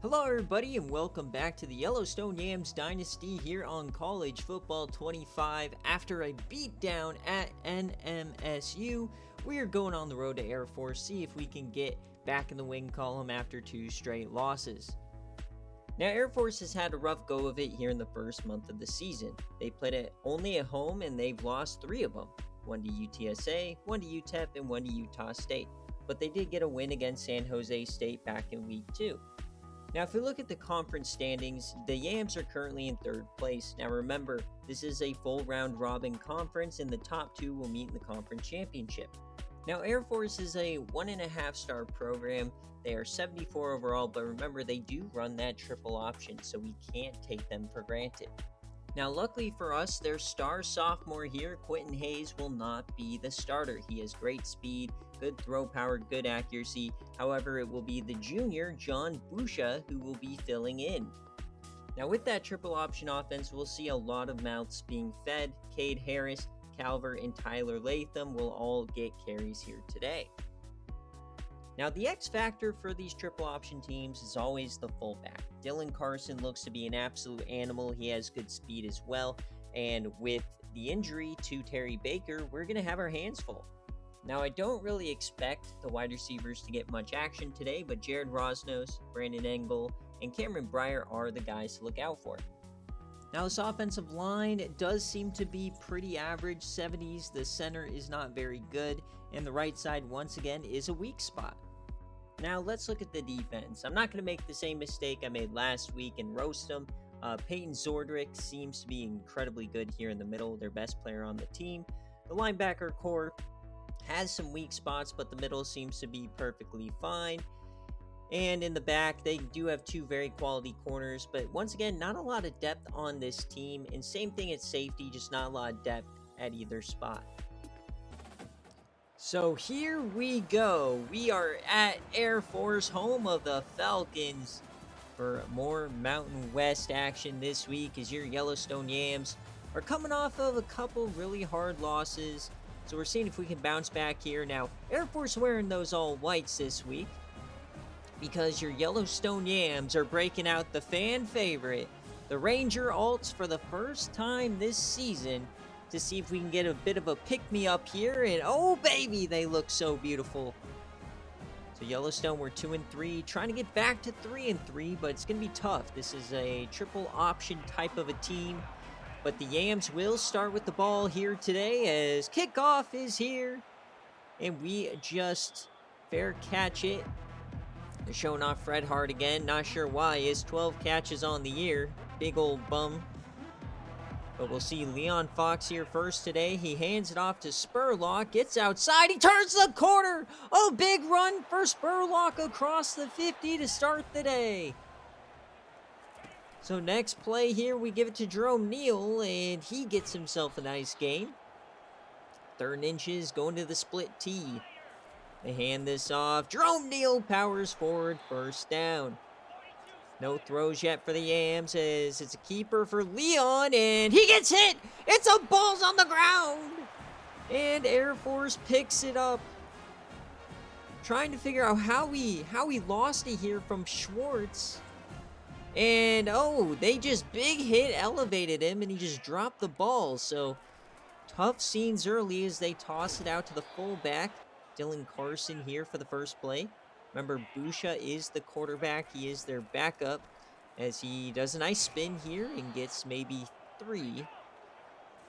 Hello everybody and welcome back to the Yellowstone Yams Dynasty here on College Football 25. After a beatdown at NMSU, we are going on the road to Air Force, see if we can get back in the win column after two straight losses. Now Air Force has had a rough go of it here in the first month of the season. They played it only at home and they've lost 3 of them. 1 to UTSA, 1 to UTEP, and 1 to Utah State. But they did get a win against San Jose State back in week 2. Now, if we look at the conference standings, the Yams are currently in 3rd place. Now, remember, this is a full round robin conference, and the top 2 will meet in the conference championship. Now, Air Force is a 1.5-star program. They are 74 overall, but remember, they do run that triple option, so we can't take them for granted. Now, luckily for us, their star sophomore here, Quentin Hayes, will not be the starter. He has great speed, good throw power, good accuracy. However, it will be the junior, John Busha, who will be filling in. Now, with that triple option offense, we'll see a lot of mouths being fed. Cade Harris, Calvert, and Tyler Latham will all get carries here today. Now, the X factor for these triple option teams is always the fullback. Dylan Carson looks to be an absolute animal. He has good speed as well. And with the injury to Terry Baker, we're going to have our hands full. Now, I don't really expect the wide receivers to get much action today, but Jared Rosnos, Brandon Engel, and Cameron Breyer are the guys to look out for. Now, this offensive line does seem to be pretty average, 70s. The center is not very good, and the right side, once again, is a weak spot. Now, let's look at the defense. I'm not going to make the same mistake I made last week and roast them. Peyton Zordrick seems to be incredibly good here in the middle, their best player on the team. The linebacker core has some weak spots, but the middle seems to be perfectly fine. And in the back, they do have 2 very quality corners, but once again, not a lot of depth on this team. And same thing at safety, just not a lot of depth at either spot. So here we go. We are at Air Force, home of the Falcons, for more Mountain West action this week as your Yellowstone Yams are coming off of a couple really hard losses. So we're seeing if we can bounce back here. Now, Air Force wearing those all whites this week because your Yellowstone Yams are breaking out the fan favorite, the Ranger Alts, for the first time this season, to see if we can get a bit of a pick-me-up here. And oh baby, they look so beautiful. So Yellowstone, we're 2-3, trying to get back to 3-3, but it's going to be tough. This is a triple option type of a team. But the Yams will start with the ball here today as kickoff is here. And we just fair catch it. They're showing off Fred Hart again. Not sure why. He has 12 catches on the year. Big old bum. But we'll see Leon Fox here first today. He hands it off to Spurlock. Gets outside. He turns the corner. Oh, big run for Spurlock across the 50 to start the day. So next play here, we give it to Jerome Neal, and he gets himself a nice gain. 3rd and inches, going to the split T. They hand this off. Jerome Neal powers forward, first down. No throws yet for the Yams as it's a keeper for Leon, and he gets hit. It's a ball's on the ground. And Air Force picks it up. Trying to figure out how we lost it here from Schwartz. And, oh, they just big hit elevated him, and he just dropped the ball. So, tough scenes early as they toss it out to the fullback. Dylan Carson here for the first play. Remember, Busha is the quarterback. He is their backup as he does a nice spin here and gets maybe 3.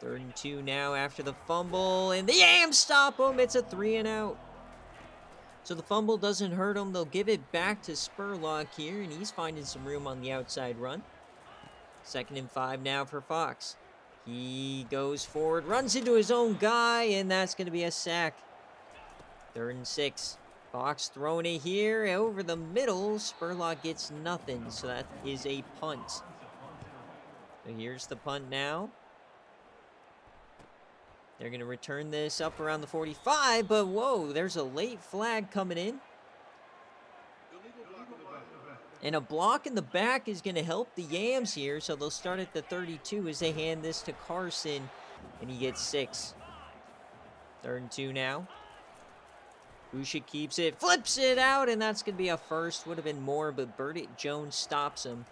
3rd and 2 now after the fumble, and the Yams stop him. It's a 3-and-out. So the fumble doesn't hurt him. They'll give it back to Spurlock here, and he's finding some room on the outside run. 2nd and 5 now for Fox. He goes forward, runs into his own guy, and that's going to be a sack. 3rd and 6. Fox throwing it here over the middle. Spurlock gets nothing, so that is a punt. So here's the punt now. They're going to return this up around the 45, but whoa, there's a late flag coming in. And a block in the back is going to help the Yams here, so they'll start at the 32 as they hand this to Carson, and he gets 6. 3rd and 2 now. Busha keeps it, flips it out, and that's going to be a first. Would have been more, but Burdett Jones stops him.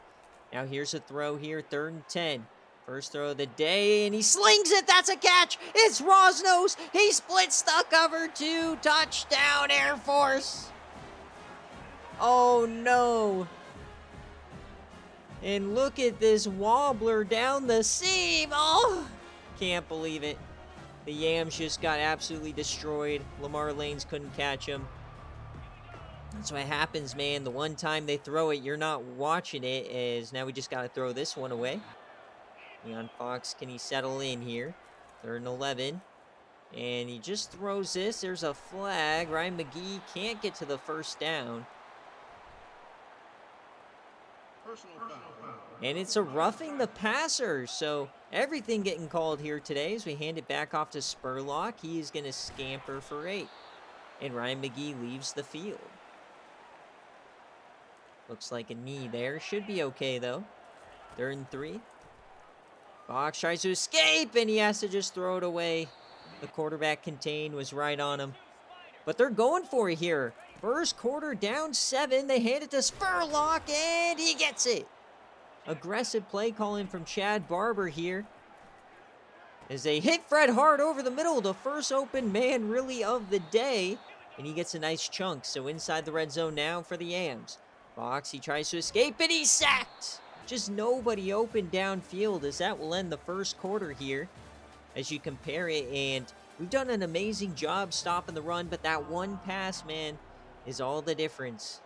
Now here's a throw here, 3rd and 10. First throw of the day, and he slings it. That's a catch. It's Rosnos. He splits the cover 2. Touchdown, Air Force. Oh, no. And look at this wobbler down the seam. Oh, can't believe it. The Yams just got absolutely destroyed. Lamar Lanes couldn't catch him. That's what happens, man. The one time they throw it, you're not watching it, as now we just got to throw this one away. Leon Fox, can he settle in here? 3rd and 11. And he just throws this. There's a flag. Ryan McGee can't get to the first down. And it's a roughing the passer. So everything getting called here today as we hand it back off to Spurlock. He is going to scamper for 8. And Ryan McGee leaves the field. Looks like a knee there. Should be okay, though. 3rd and 3. Fox tries to escape, and he has to just throw it away. The quarterback contained, was right on him. But they're going for it here. First quarter, down 7. They hand it to Spurlock, and he gets it. Aggressive play calling from Chad Barber here. As they hit Fred Hart over the middle, the first open man really of the day. And he gets a nice chunk. So inside the red zone now for the Yams. Fox, he tries to escape, and he's sacked. Just nobody open downfield, as that will end the first quarter here. As you compare it, and we've done an amazing job stopping the run, but that one pass, man, is all the difference.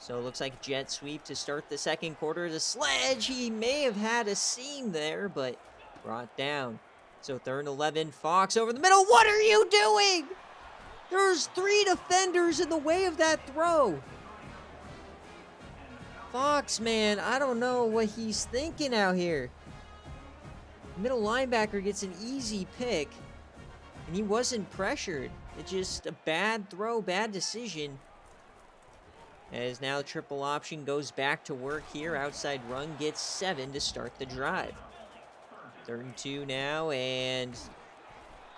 So it looks like jet sweep to start the second quarter. The Sledge, he may have had a seam there, but brought down. So 3rd and 11, Fox over the middle. What are you doing? There's 3 defenders in the way of that throw. Fox, man, I don't know what he's thinking out here. Middle linebacker gets an easy pick, and he wasn't pressured. It's just a bad throw, bad decision. As now triple option goes back to work here. Outside run gets 7 to start the drive. 3rd and 2 now, and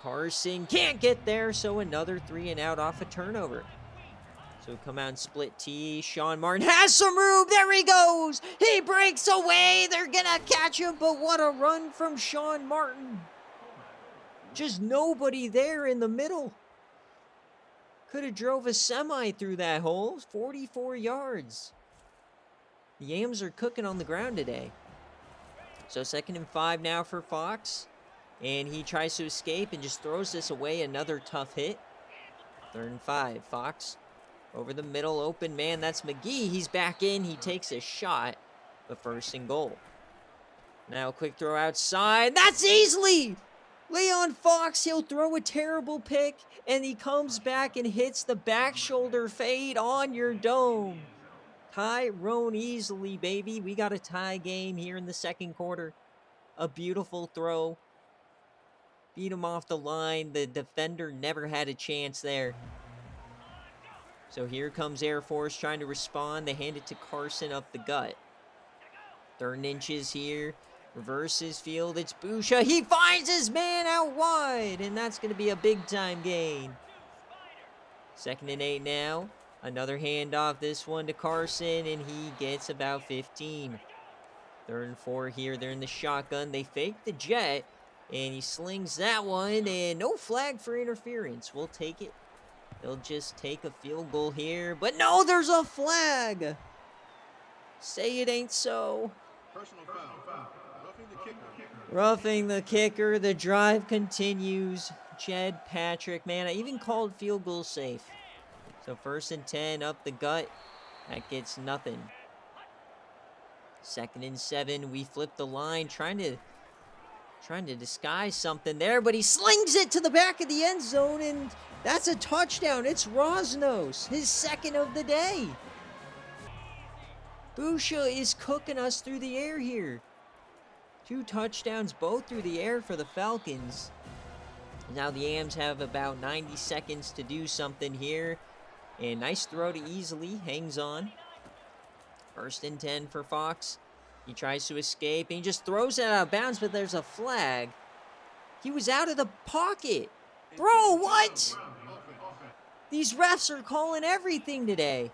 Carson can't get there, so another 3 and out off a turnover. So come out and split T. Sean Martin has some room. There he goes. He breaks away. They're going to catch him, but what a run from Sean Martin. Just nobody there in the middle. Could have drove a semi through that hole. 44 yards. The Yams are cooking on the ground today. So 2nd and 5 now for Fox. And he tries to escape and just throws this away. Another tough hit. 3rd and 5. Fox over the middle, open man. That's McGee. He's back in. He takes a shot. The 1st and goal. Now quick throw outside. That's easily. Leon Fox, he'll throw a terrible pick, and he comes back and hits the back shoulder fade on your dome. Tyrone Easley, baby. We got a tie game here in the second quarter. A beautiful throw. Beat him off the line. The defender never had a chance there. So here comes Air Force trying to respond. They hand it to Carson up the gut. 3rd and inches here. Reverses field. It's Busha. He finds his man out wide. And that's going to be a big-time gain. 2nd and 8 now. Another handoff. This one to Carson. And he gets about 15. 3rd and 4 here. They're in the shotgun. They fake the jet. And he slings that one. And no flag for interference. We'll take it. They'll just take a field goal here. But no, there's a flag. Say it ain't so. Personal foul. Roughing the kicker. The drive continues. Jed Patrick, man, I even called field goal safe. So 1st and 10 up the gut. That gets nothing. 2nd and 7. We flip the line, trying to disguise something there, but he slings it to the back of the end zone, and that's a touchdown. It's Rosnos, his 2nd of the day. Busha is cooking us through the air here. 2 touchdowns, both through the air for the Falcons. Now the Yams have about 90 seconds to do something here. And nice throw to Easley, hangs on. 1st and 10 for Fox. He tries to escape, and he just throws it out of bounds, but there's a flag. He was out of the pocket. Bro, what? These refs are calling everything today.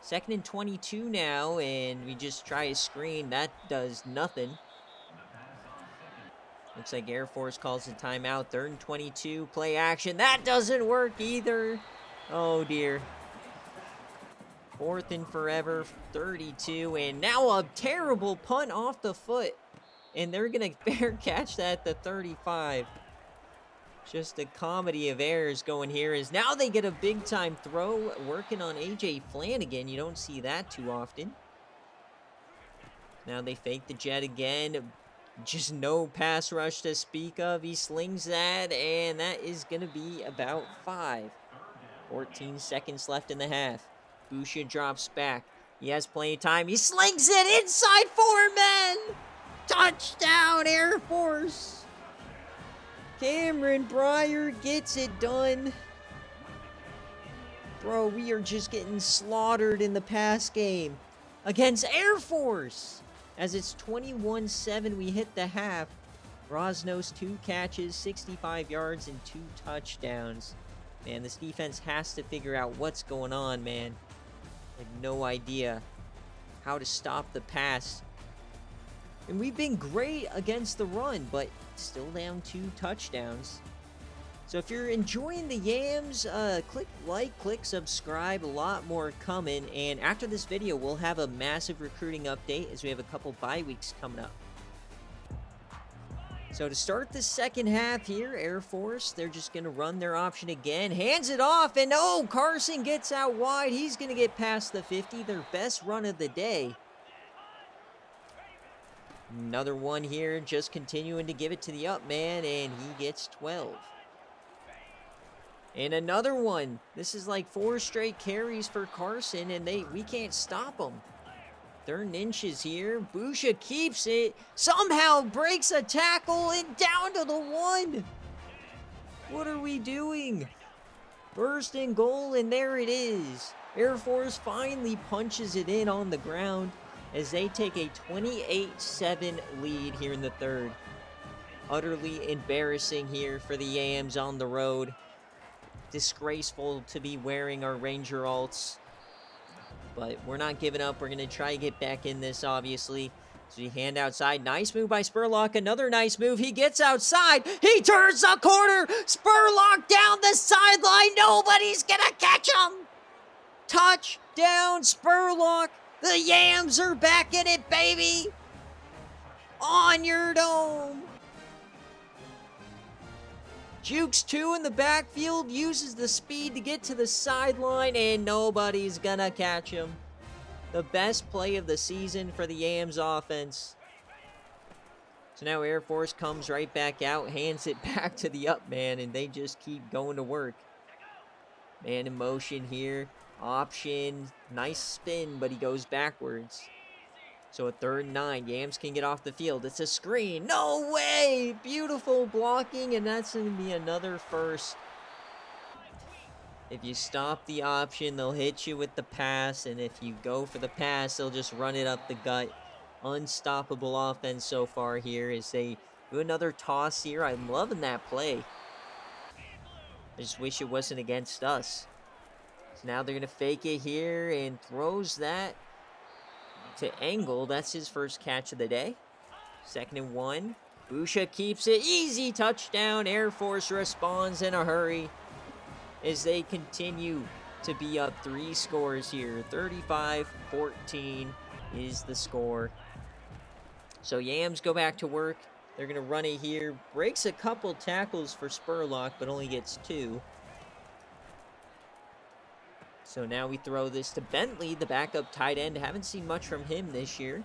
2nd and 22 now, and we just try a screen. That does nothing. Looks like Air Force calls a timeout. 3rd and 22, play action. That doesn't work either. Oh, dear. 4th and forever, 32, and now a terrible punt off the foot. And they're going to fair catch that at the 35. Just a comedy of errors going here is now they get a big-time throw working on A.J. Flanagan. You don't see that too often. Now they fake the jet again. Just no pass rush to speak of. He slings that, and that is going to be about 5. 14 seconds left in the half. Busha drops back. He has plenty of time. He slings it inside 4 men. Touchdown, Air Force. Cameron Breyer gets it done. Bro, we are just getting slaughtered in the pass game against Air Force. As it's 21-7, we hit the half. Rosnos 2 catches, 65 yards, and 2 touchdowns. Man, this defense has to figure out what's going on, man. I have no idea how to stop the pass. And we've been great against the run, but still down 2 touchdowns. So if you're enjoying the Yams, click like, click subscribe, a lot more coming. And after this video, we'll have a massive recruiting update as we have a couple bye weeks coming up. So to start the second half here, Air Force, they're just going to run their option again. Hands it off, and oh, Carson gets out wide. He's going to get past the 50, their best run of the day. Another one here, just continuing to give it to the up man, and he gets 12. And another one. This is like 4 straight carries for Carson, and we can't stop him. 3rd inches here. Busha keeps it. Somehow breaks a tackle and down to the 1. What are we doing? 1st and goal, and there it is. Air Force finally punches it in on the ground as they take a 28-7 lead here in the 3rd. Utterly embarrassing here for the Yams on the road. Disgraceful to be wearing our Ranger alts. But we're not giving up. We're going to try to get back in this, obviously. So we hand outside. Nice move by Spurlock. Another nice move. He gets outside. He turns the corner. Spurlock down the sideline. Nobody's going to catch him. Touchdown, Spurlock. The Yams are back in it, baby. On your dome. Jukes 2 in the backfield, uses the speed to get to the sideline, and nobody's gonna catch him. The best play of the season for the Yams offense. So now Air Force comes right back out, hands it back to the up man, and they just keep going to work. Man in motion here, option, nice spin, but he goes backwards. So a 3rd and 9, Yams can get off the field. It's a screen. No way! Beautiful blocking, and that's going to be another 1st. If you stop the option, they'll hit you with the pass, and if you go for the pass, they'll just run it up the gut. Unstoppable offense so far here as they do another toss here. I'm loving that play. I just wish it wasn't against us. So now they're going to fake it here and throws that to Engel. That's his 1st catch of the day. 2nd and 1. Busha keeps it. Easy touchdown. Air Force responds in a hurry as they continue to be up 3 scores here. 35-14 is the score. So Yams go back to work. They're going to run it here. Breaks a couple tackles for Spurlock, but only gets 2. So now we throw this to Bentley, the backup tight end. Haven't seen much from him this year.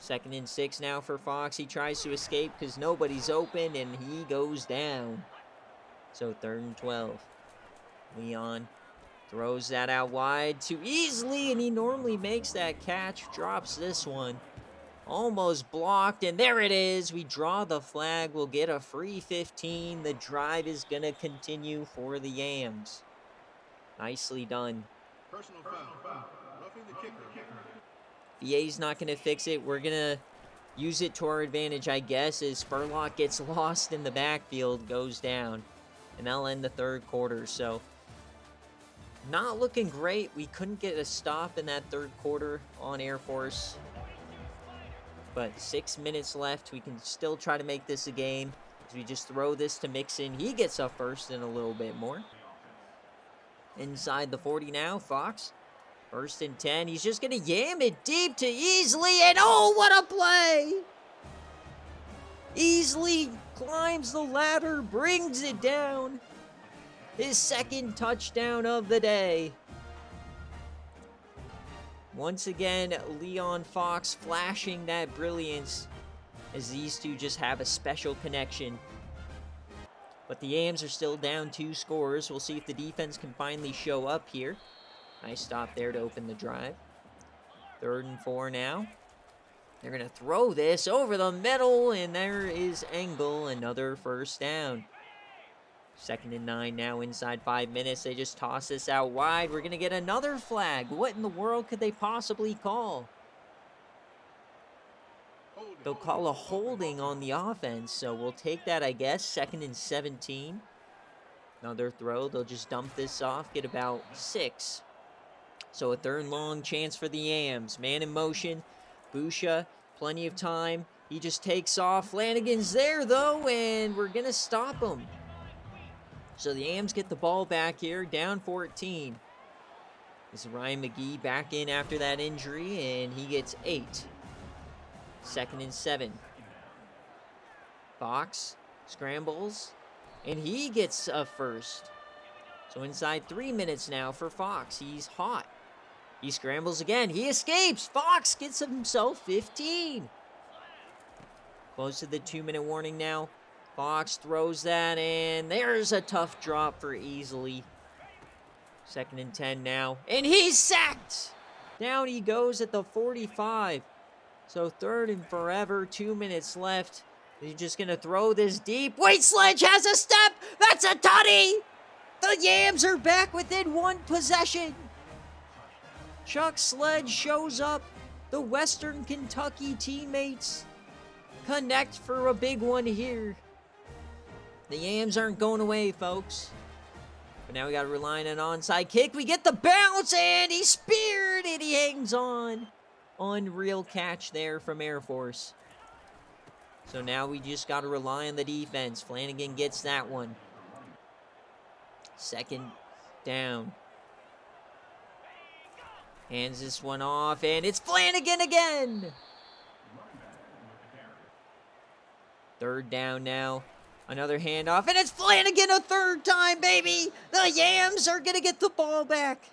2nd and 6 now for Fox. He tries to escape because nobody's open, and he goes down. So 3rd and 12. Leon throws that out wide too easily, and he normally makes that catch. Drops this one. Almost blocked, and there it is. We draw the flag. We'll get a free 15. The drive is going to continue for the Yams. Nicely done. Personal foul. Roughing the kicker. VA's not going to fix it. We're going to use it to our advantage, I guess, as Spurlock gets lost in the backfield, goes down. And that'll end the 3rd quarter. So Not looking great. We couldn't get a stop in that third quarter on Air Force. But 6 minutes left. We can still try to make this a game. As we just throw this to Mixon. He gets up first and a little bit more. Inside the 40 now. Fox. 1st and 10. He's just going to yam it deep to Easley. And oh, what a play! Easley climbs the ladder. Brings it down. His 2nd touchdown of the day. Once again, Leon Fox flashing that brilliance as these two just have a special connection. But the Yams are still down 2 scores. We'll see if the defense can finally show up here. Nice stop there to open the drive. 3rd and 4 now. They're going to throw this over the middle, and there is Engel, another 1st down. 2nd and 9 now, inside 5 minutes. They just toss this out wide. We're going to get another flag. What in the world could they possibly call? They'll call a holding on the offense, so we'll take that, I guess. 2nd and 17. Another throw. They'll just dump this off, get about 6. So a 3rd and long chance for the Yams. Man in motion. Busha, plenty of time. He just takes off. Flanagan's there, though, and we're going to stop him. So the Yams get the ball back here, down 14. This is Ryan McGee back in after that injury, and he gets 8. 2nd and 7. Fox scrambles, and he gets a 1st. So inside 3 minutes now for Fox. He's hot. He scrambles again. He escapes. Fox gets himself 15. Close to the 2-minute warning now. Fox throws that, and there's a tough drop for Easley. 2nd and 10 now, and he's sacked! Down he goes at the 45. So 3rd and forever, 2 minutes left. He's just going to throw this deep. Wait, Sledge has a step! That's a tutty! The Yams are back within 1 possession. Chuck Sledge shows up. The Western Kentucky teammates connect for a big one here. The Yams aren't going away, folks. But now we got to rely on an onside kick. We get the bounce, and he's speared, and he hangs on. Unreal catch there from Air Force. So now we just got to rely on the defense. Flanagan gets that one. 2nd down. Hands this one off, and it's Flanagan again. 3rd down now. Another handoff, and it's Flanagan a 3rd time, baby! The Yams are gonna get the ball back.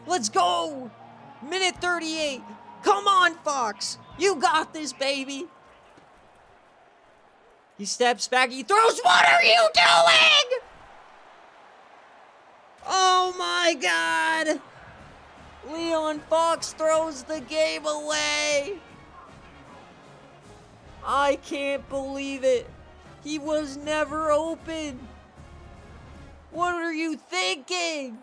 Let's go! Minute 38. Come on, Fox. You got this, baby. He steps back, he throws. What are you doing? Oh my God! Leon Fox throws the game away. I can't believe it. He was never open. What are you thinking?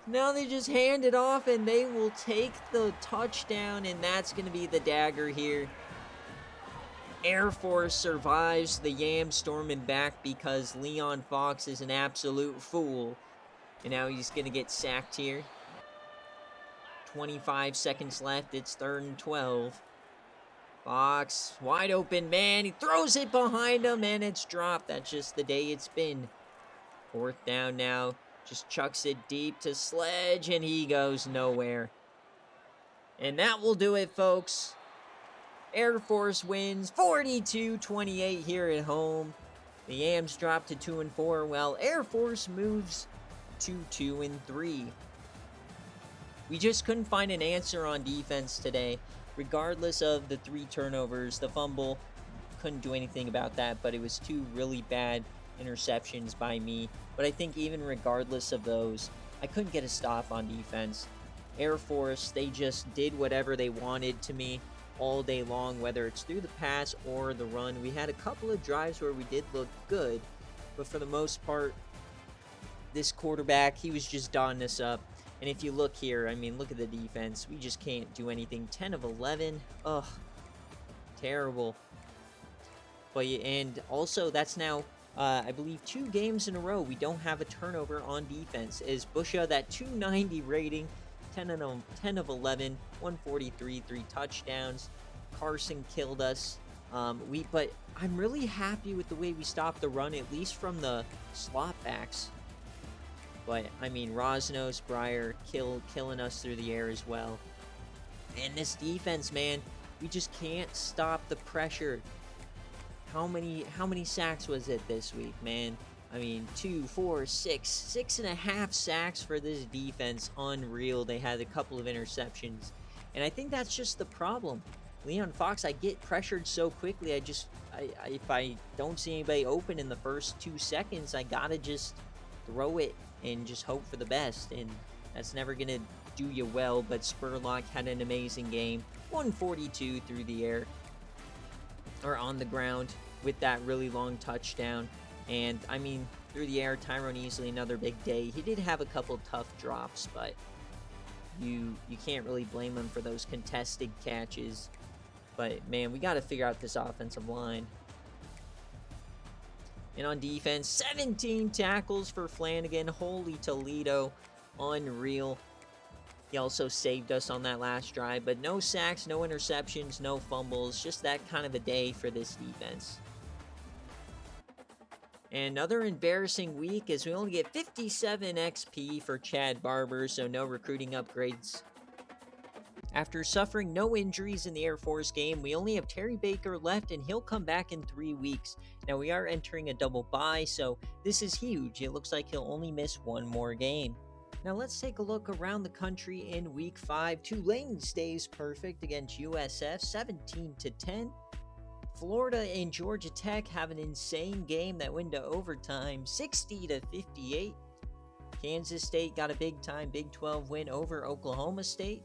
Now they just hand it off, and they will take the touchdown, and that's going to be the dagger here. Air Force survives the Yams storming back because Leon Fox is an absolute fool. And now he's going to get sacked here. 25 seconds left. It's 3rd and 12. Fox, wide open, man. He throws it behind him, and it's dropped. That's just the day it's been. 4th down now. Just chucks it deep to Sledge, and he goes nowhere. And that will do it, folks. Air Force wins 42-28 here at home. The Yams drop to 2-4, while Air Force moves to 2-3. We just couldn't find an answer on defense today. Regardless of the 3 turnovers, the fumble, couldn't do anything about that, but it was 2 really bad interceptions by me. But I think even regardless of those, I couldn't get a stop on defense. Air Force, they just did whatever they wanted to me all day long, whether it's through the pass or the run. We had a couple of drives where we did look good, but for the most part, this quarterback, he was just dotting us up. And if you look here, I mean, look at the defense. We just can't do anything. 10 of 11. Ugh. Terrible. But, and also, that's now I believe 2 games in a row we don't have a turnover on defense. Is Busha that 290 rating, 10 of 11, 143, 3 touchdowns. Carson killed us. But I'm really happy with the way we stopped the run, at least from the slot backs. But I mean, Rosnos, Breyer killing us through the air as well. And this defense, man, we just can't stop the pressure. How many sacks was it this week, man? I mean, 2, 4, 6.5 sacks for this defense. Unreal. They had a couple of interceptions. And I think that's just the problem. Leon Fox, I get pressured so quickly. If I don't see anybody open in the first 2 seconds, I gotta just throw it and just hope for the best. And that's never gonna do you well. But Spurlock had an amazing game. 142 through the air, or on the ground, with that really long touchdown. And I mean, through the air, Tyrone Easley, another big day. He did have a couple tough drops, but you can't really blame him for those contested catches. But man, we got to figure out this offensive line. And on defense, 17 tackles for Flanagan. Holy Toledo, unreal. He also saved us on that last drive, but no sacks, no interceptions, no fumbles. Just that kind of a day for this defense. And another embarrassing week is we only get 57 XP for Chad Barber, so no recruiting upgrades. After suffering no injuries in the Air Force game, we only have Terry Baker left, and he'll come back in 3 weeks. Now, we are entering a double bye, so this is huge. It looks like he'll only miss 1 more game. Now, let's take a look around the country in Week 5. Tulane stays perfect against USF, 17-10. Florida and Georgia Tech have an insane game that went to overtime, 60-58. Kansas State got a big-time Big 12 win over Oklahoma State.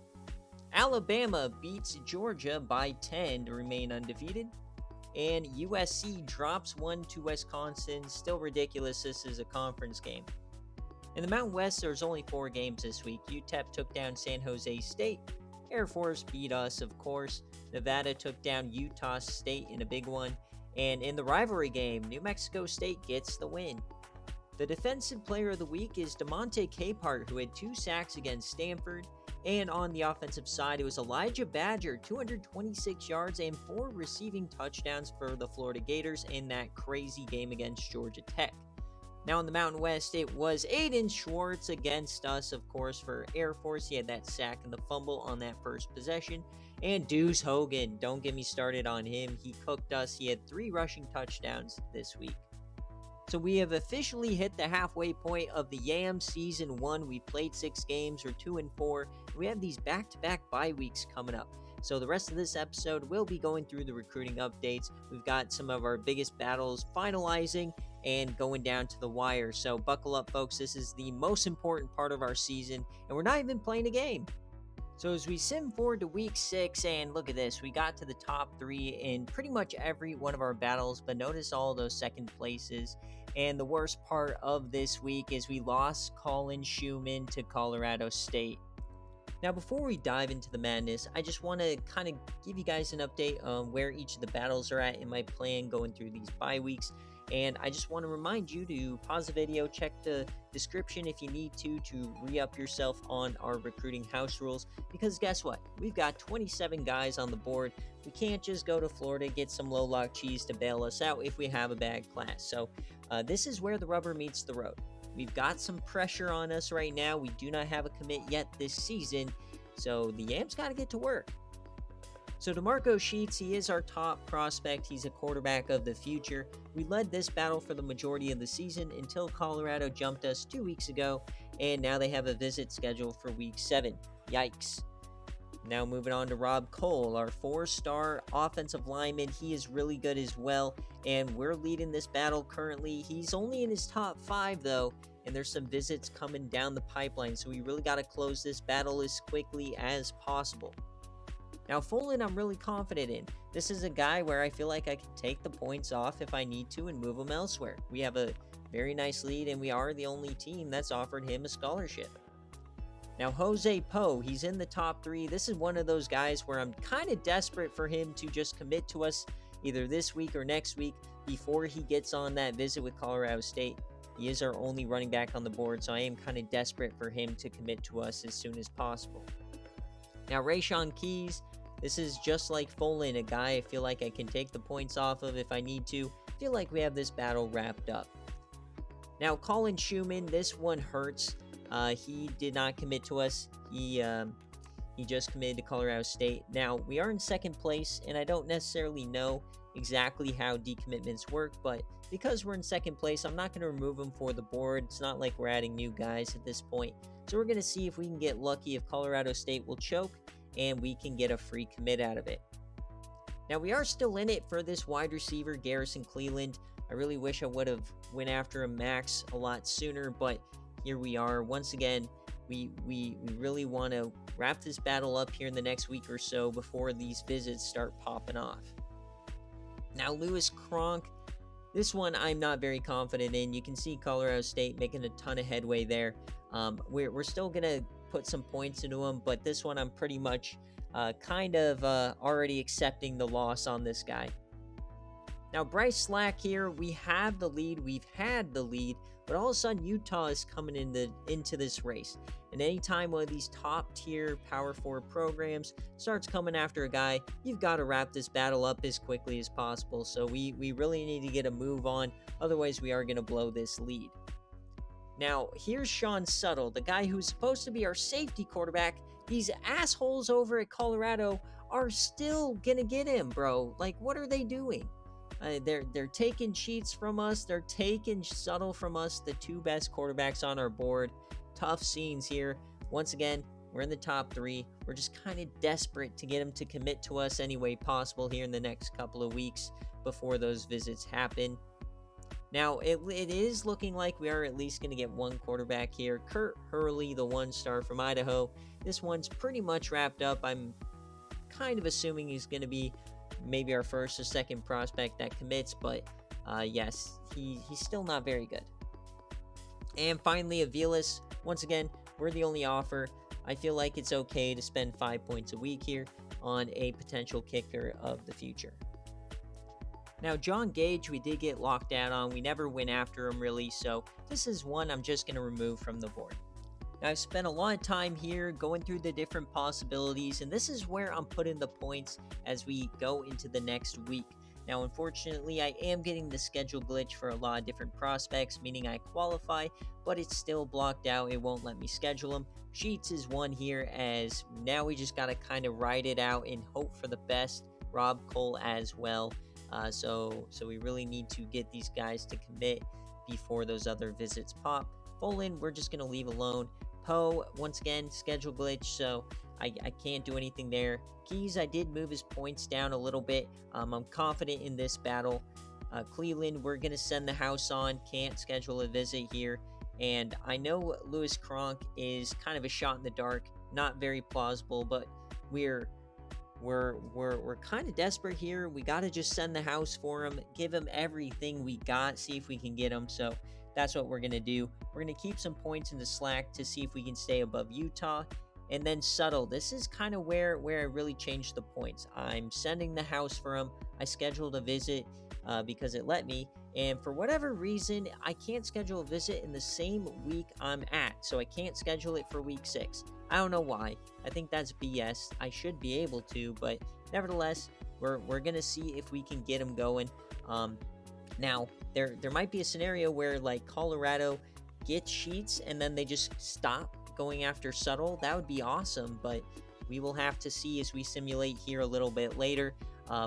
Alabama beats Georgia by 10 to remain undefeated. And USC drops 1 to Wisconsin. Still ridiculous, this is a conference game. In the Mountain West, there's only 4 games this week. UTEP took down San Jose State. Air Force beat us, of course. Nevada took down Utah State in a big one. And in the rivalry game, New Mexico State gets the win. The Defensive Player of the Week is DeMonte Capehart, who had 2 sacks against Stanford. And on the offensive side, it was Elijah Badger, 226 yards and 4 receiving touchdowns for the Florida Gators in that crazy game against Georgia Tech. Now in the Mountain West, it was Aiden Schwartz against us, of course, for Air Force. He had that sack and the fumble on that first possession. And Deuce Hogan, don't get me started on him. He cooked us. He had 3 rushing touchdowns this week. So we have officially hit the halfway point of the Yams Season 1. We played 6 games, we're 2-4. We have these back-to-back bye weeks coming up. So the rest of this episode, we'll be going through the recruiting updates. We've got some of our biggest battles finalizing and going down to the wire. So buckle up, folks. This is the most important part of our season, and we're not even playing a game. So as we sim forward to week 6, and look at this, we got to the top 3 in pretty much every one of our battles, but notice all those second places. And the worst part of this week is we lost Colin Schumann to Colorado State. Now, before we dive into the madness, I just want to kind of give you guys an update on where each of the battles are at in my plan going through these bye weeks. And I just want to remind you to pause the video, check the description if you need to re-up yourself on our recruiting house rules. Because guess what? We've got 27 guys on the board. We can't just go to Florida, get some low-lock cheese to bail us out if we have a bad class. So this is where the rubber meets the road. We've got some pressure on us right now. We do not have a commit yet this season. So the Yams got to get to work. So DeMarco Sheets, he is our top prospect. He's a quarterback of the future. We led this battle for the majority of the season until Colorado jumped us 2 weeks ago, and now they have a visit scheduled for week 7. Yikes. Now moving on to Rob Cole, our 4-star offensive lineman. He is really good as well, and we're leading this battle currently. He's only in his top 5 though, and there's some visits coming down the pipeline, so we really got to close this battle as quickly as possible. Now, Folan, I'm really confident in. This is a guy where I feel like I can take the points off if I need to and move him elsewhere. We have a very nice lead, and we are the only team that's offered him a scholarship. Now, Jose Poe, he's in the top 3. This is one of those guys where I'm kind of desperate for him to just commit to us. either this week or next week before he gets on that visit with Colorado State. He is our only running back on the board, so I am kind of desperate for him to commit to us as soon as possible. Now, Rayshawn Keys, this is just like Folan, a guy I feel like I can take the points off of if I need to. I feel like we have this battle wrapped up. Now, Colin Schumann, this one hurts. He did not commit to us. He just committed to Colorado State. Now, we are in second place, and I don't necessarily know exactly how decommitments work, but because we're in second place, I'm not going to remove them for the board. It's not like we're adding new guys at this point. So we're going to see if we can get lucky if Colorado State will choke and we can get a free commit out of it. Now, we are still in it for this wide receiver, Garrison Cleveland. I really wish I would have went after him max a lot sooner, but here we are. Once again, we really want to wrap this battle up here in the next week or so before these visits start popping off. Now, Lewis Kronk, this one I'm not very confident in. You can see Colorado State making a ton of headway there. We're still going to put some points into him, but this one I'm pretty much already accepting the loss on this guy. Now, Bryce Slack here, we have the lead. We've had the lead, but all of a sudden Utah is coming into this race. And anytime one of these top tier Power 4 programs starts coming after a guy, you've got to wrap this battle up as quickly as possible. So we really need to get a move on. Otherwise, we are going to blow this lead. Now, here's Sean Suttle, the guy who's supposed to be our safety quarterback. These assholes over at Colorado are still going to get him, bro. Like, what are they doing? They're taking Cheats from us. They're taking Suttle from us, the two best quarterbacks on our board. Tough scenes here. Once again, we're in the top 3. We're just kind of desperate to get him to commit to us any way possible here in the next couple of weeks before those visits happen. Now, it is looking like we are at least going to get one quarterback here. Kurt Hurley, the 1-star from Idaho. This one's pretty much wrapped up. I'm kind of assuming he's going to be maybe our first or second prospect that commits, but yes, he's still not very good. And finally, Aviles. Once again, we're the only offer. I feel like it's okay to spend 5 points a week here on a potential kicker of the future. Now, John Gage, we did get locked out on. We never went after him, really, so this is one I'm just going to remove from the board. Now, I've spent a lot of time here going through the different possibilities, and this is where I'm putting the points as we go into the next week. Now, unfortunately, I am getting the schedule glitch for a lot of different prospects, meaning I qualify, but it's still blocked out. It won't let me schedule them. Sheets is one here, as now we just got to kind of ride it out and hope for the best. Rob Cole as well. So we really need to get these guys to commit before those other visits pop. Folan, we're just going to leave alone. Poe, once again, schedule glitch, so I can't do anything there. Keys, I did move his points down a little bit. I'm confident in this battle. Cleveland, we're going to send the house on. Can't schedule a visit here. And I know Lewis Kronk is kind of a shot in the dark. Not very plausible, but we're kind of desperate here. We got to just send the house for him. Give him everything we got. See if we can get him. So that's what we're going to do. We're going to keep some points in the slack to see if we can stay above Utah. And then Suttle, this is kind of where I really changed the points. I'm sending the house for him. I scheduled a visit because it let me. And for whatever reason, I can't schedule a visit in the same week I'm at. So I can't schedule it for week 6. I don't know why. I think that's BS. I should be able to, but nevertheless, we're going to see if we can get him going. Now, there might be a scenario where, like, Colorado gets Sheets and then they just stop going after Suttle. That would be awesome, but we will have to see as we simulate here a little bit later.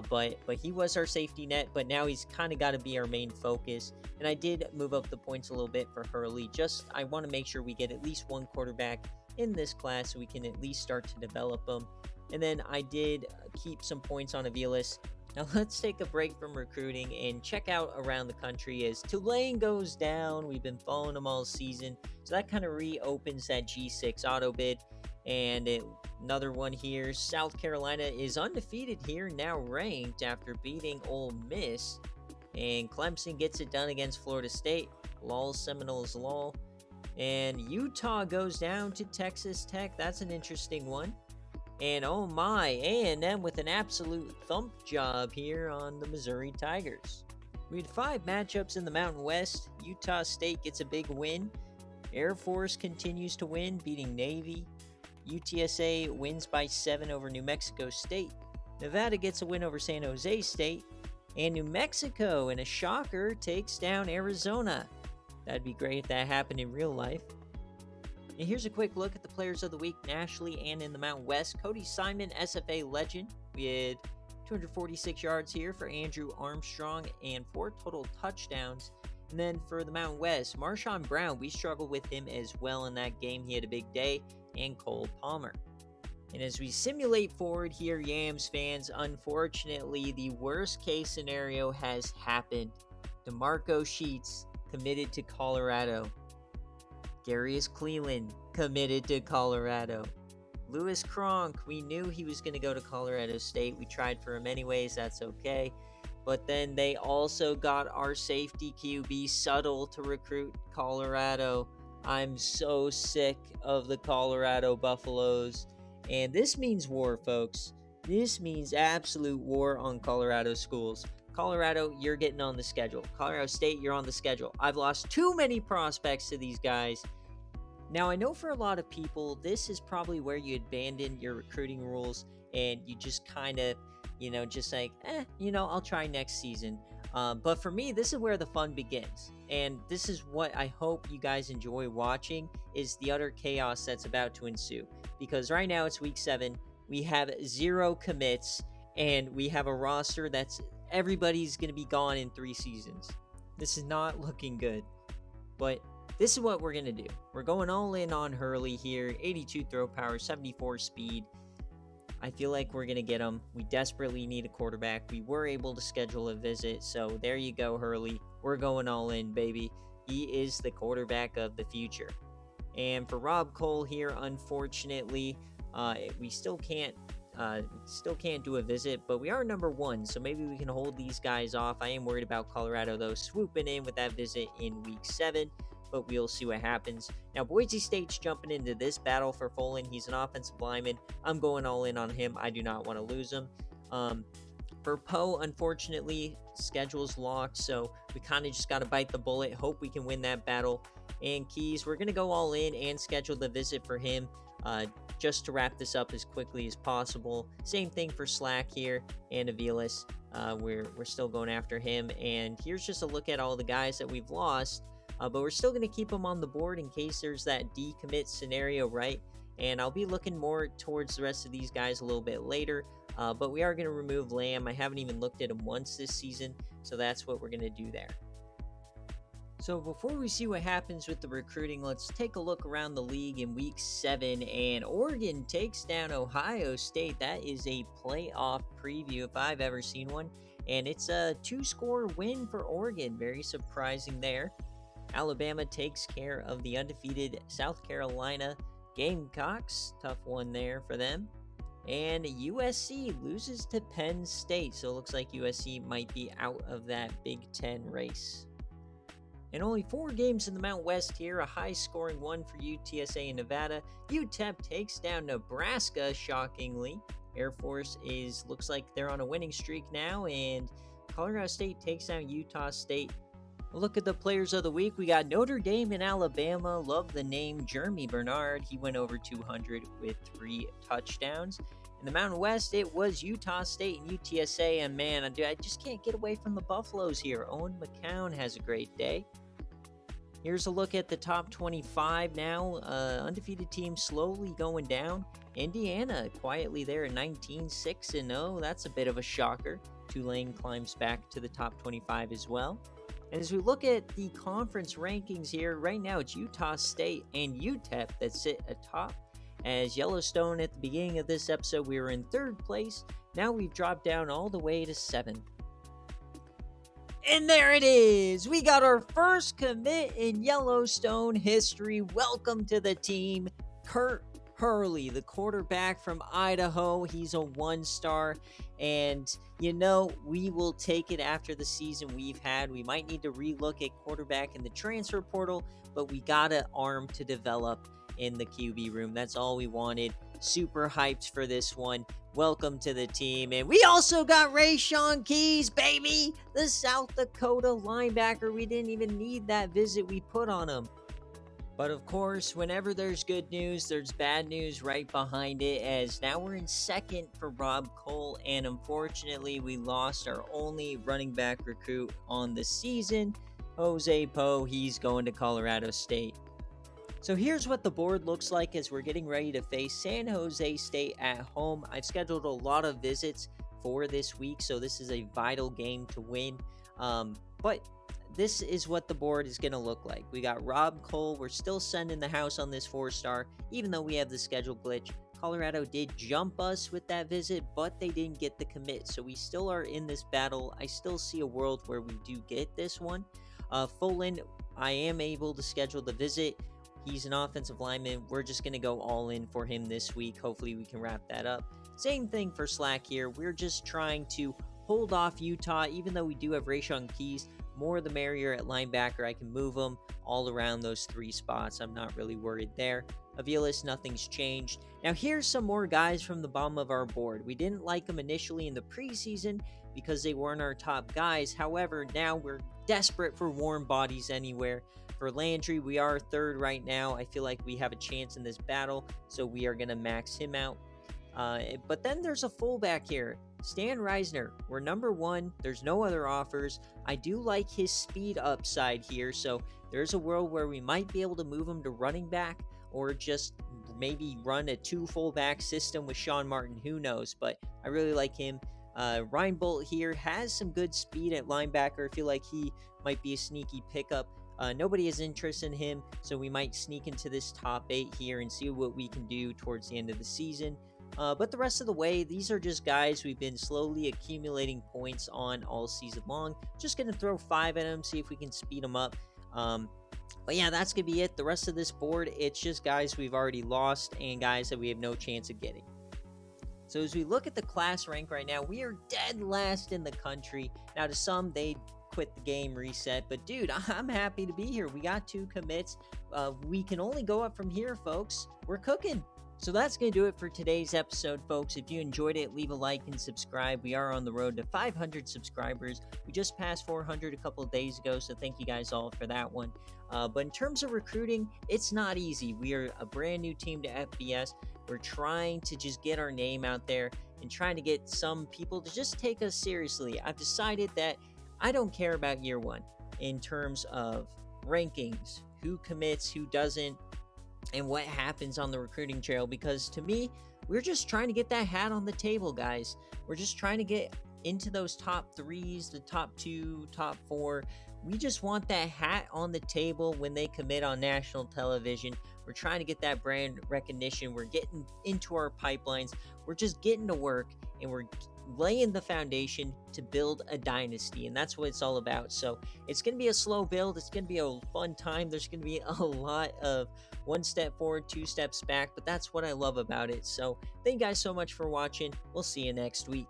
But he was our safety net, but now he's kind of got to be our main focus. And I did move up the points a little bit for Hurley. I want to make sure we get at least one quarterback in this class so we can at least start to develop them. And then I did keep some points on Aviles. Now let's take a break from recruiting and check out around the country as Tulane goes down. We've been following them all season, so that kind of reopens that G6 auto bid. And another one here, South Carolina is undefeated here, now ranked after beating Ole Miss. And Clemson gets it done against Florida State. Lol, Seminoles lol. And Utah goes down to Texas Tech. That's an interesting one. And oh my, A&M with an absolute thump job here on the Missouri Tigers. We had 5 matchups in the Mountain West. Utah State gets a big win. Air Force continues to win, beating Navy. UTSA wins by 7 over New Mexico State. Nevada gets a win over San Jose State. And New Mexico, in a shocker, takes down Arizona. That'd be great if that happened in real life. And here's a quick look at the players of the week nationally and in the Mountain West. Cody Simon, SFA legend. We had 246 yards here for Andrew Armstrong and 4 total touchdowns. And then for the Mountain West, Marshawn Brown, we struggled with him as well in that game. He had a big day, and Cole Palmer. And as we simulate forward here, Yams fans, unfortunately, the worst case scenario has happened. DeMarco Sheets committed to Colorado. Darius Cleveland committed to Colorado. Lewis Kronk, we knew he was going to go to Colorado State. We tried for him anyways, that's okay. But then they also got our safety QB Subtle to recruit Colorado. I'm so sick of the Colorado Buffaloes. And this means war, folks. This means absolute war on Colorado schools. Colorado, you're getting on the schedule. Colorado State, you're on the schedule. I've lost too many prospects to these guys. Now, I know for a lot of people, this is probably where you abandon your recruiting rules and you just kind of, just like, I'll try next season. But for me, this is where the fun begins. And this is what I hope you guys enjoy watching, is the utter chaos that's about to ensue. Because right now it's week 7. We have 0 commits, and we have a roster that's everybody's going to be gone in 3 seasons. This is not looking good. But this is what we're going to do. We're going all in on Hurley here. 82 throw power, 74 speed. I feel like we're going to get him. We desperately need a quarterback. We were able to schedule a visit. So there you go, Hurley. We're going all in, baby. He is the quarterback of the future. And for Rob Cole here, unfortunately, we still can't do a visit, but we are number 1, so maybe we can hold these guys off. I am worried about Colorado, though, swooping in with that visit in week 7, but we'll see what happens. Now, Boise State's jumping into this battle for Folan. He's an offensive lineman. I'm going all in on him. I do not want to lose him. For Poe, unfortunately, schedule's locked, so we kind of just got to bite the bullet, hope we can win that battle. And Keys, we're going to go all in and schedule the visit for him just to wrap this up as quickly as possible. Same thing for Slack here and Aviles. We're still going after him. And here's just a look at all the guys that we've lost, but we're still going to keep them on the board in case there's that decommit scenario, right? And I'll be looking more towards the rest of these guys a little bit later. But we are going to remove Lamb. I haven't even looked at him once this season, so that's what we're going to do there. So before we see what happens with the recruiting, let's take a look around the league in week 7. And Oregon takes down Ohio State. That is a playoff preview if I've ever seen one. And it's a 2-score win for Oregon. Very surprising there. Alabama takes care of the undefeated South Carolina Gamecocks. Tough one there for them. And USC loses to Penn State. So it looks like USC might be out of that Big Ten race. And only 4 games in the Mountain West here. A high-scoring one for UTSA and Nevada. UTEP takes down Nebraska, shockingly. Air Force looks like they're on a winning streak now. And Colorado State takes down Utah State. Look at the players of the week. We got Notre Dame and Alabama. Love the name Jeremy Bernard. He went over 200 with 3 touchdowns. In the Mountain West, it was Utah State and UTSA. And man, I just can't get away from the Buffaloes here. Owen McCown has a great day. Here's a look at the top 25 now. Undefeated team slowly going down. Indiana quietly there at 19, 6-0. That's a bit of a shocker. Tulane climbs back to the top 25 as well. And as we look at the conference rankings here, right now it's Utah State and UTEP that sit atop. As Yellowstone at the beginning of this episode, we were in 3rd place. Now we've dropped down all the way to 7th. And there it is. We got our first commit in Yellowstone history. Welcome to the team, Kurt Hurley, the quarterback from Idaho. He's a 1-star. And, we will take it after the season we've had. We might need to relook at quarterback in the transfer portal, but we got an arm to develop in the QB room. That's all we wanted. super hyped for this one. Welcome to the team. And we also got Rayshawn Keys, baby, the South Dakota linebacker. We didn't even need that visit we put on him. But of course, whenever there's good news, there's bad news right behind it, as now we're in second for Rob Cole, and unfortunately, we lost our only running back recruit on the season, Jose Poe. He's going to Colorado State. So here's what the board looks like as we're getting ready to face San Jose State at home. I've scheduled a lot of visits for this week, so this is a vital game to win. But this is what the board is going to look like. We got Rob Cole. We're still sending the house on this 4-star, even though we have the schedule glitch. Colorado did jump us with that visit, but they didn't get the commit. So we still are in this battle. I still see a world where we do get this one. Fullen, I am able to schedule the visit. He's an offensive lineman. We're just going to go all in for him this week. Hopefully we can wrap that up. Same thing for Slack here. We're just trying to hold off Utah, even though we do have Rayshawn Keys. More the merrier at linebacker. I can move them all around those 3 spots. I'm not really worried there. Aviles, nothing's changed. Now here's some more guys from the bottom of our board. We didn't like them initially in the preseason because they weren't our top guys. However, now we're desperate for warm bodies anywhere. For Landry, we are 3rd right now. I feel like we have a chance in this battle, so we are going to max him out. But then there's a fullback here. Stan Reisner, we're number 1. There's no other offers. I do like his speed upside here, so there's a world where we might be able to move him to running back or just maybe run a 2 fullback system with Sean Martin. Who knows? But I really like him. Reinbolt here has some good speed at linebacker. I feel like he might be a sneaky pickup. Nobody is interested in him, so we might sneak into this top 8 here and see what we can do towards the end of the season. But the rest of the way, these are just guys we've been slowly accumulating points on all season long. Just going to throw 5 at them, see if we can speed them up. But yeah, that's going to be it. The rest of this board, it's just guys we've already lost and guys that we have no chance of getting. So as we look at the class rank right now, we are dead last in the country. Now to some, they quit the game, reset, but dude, I'm happy to be here. We got 2 commits. We can only go up from here, folks. We're cooking. So that's going to do it for today's episode, folks. If you enjoyed it, leave a like and subscribe. We are on the road to 500 subscribers. We just passed 400 a couple of days ago, so thank you guys all for that one. But in terms of recruiting, it's not easy. We are a brand new team to FBS. We're trying to just get our name out there and trying to get some people to just take us seriously. I've decided that I don't care about year 1 in terms of rankings, who commits, who doesn't, and what happens on the recruiting trail, because to me, we're just trying to get that hat on the table, guys. We're just trying to get into those top 3s, the top 2, top 4. We just want that hat on the table when they commit on national television. We're trying to get that brand recognition. We're getting into our pipelines. We're just getting to work, and we're laying the foundation to build a dynasty, and that's what it's all about. So it's going to be a slow build. It's going to be a fun time. There's going to be a lot of 1 step forward, 2 steps back, but that's what I love about it. So thank you guys so much for watching. We'll see you next week.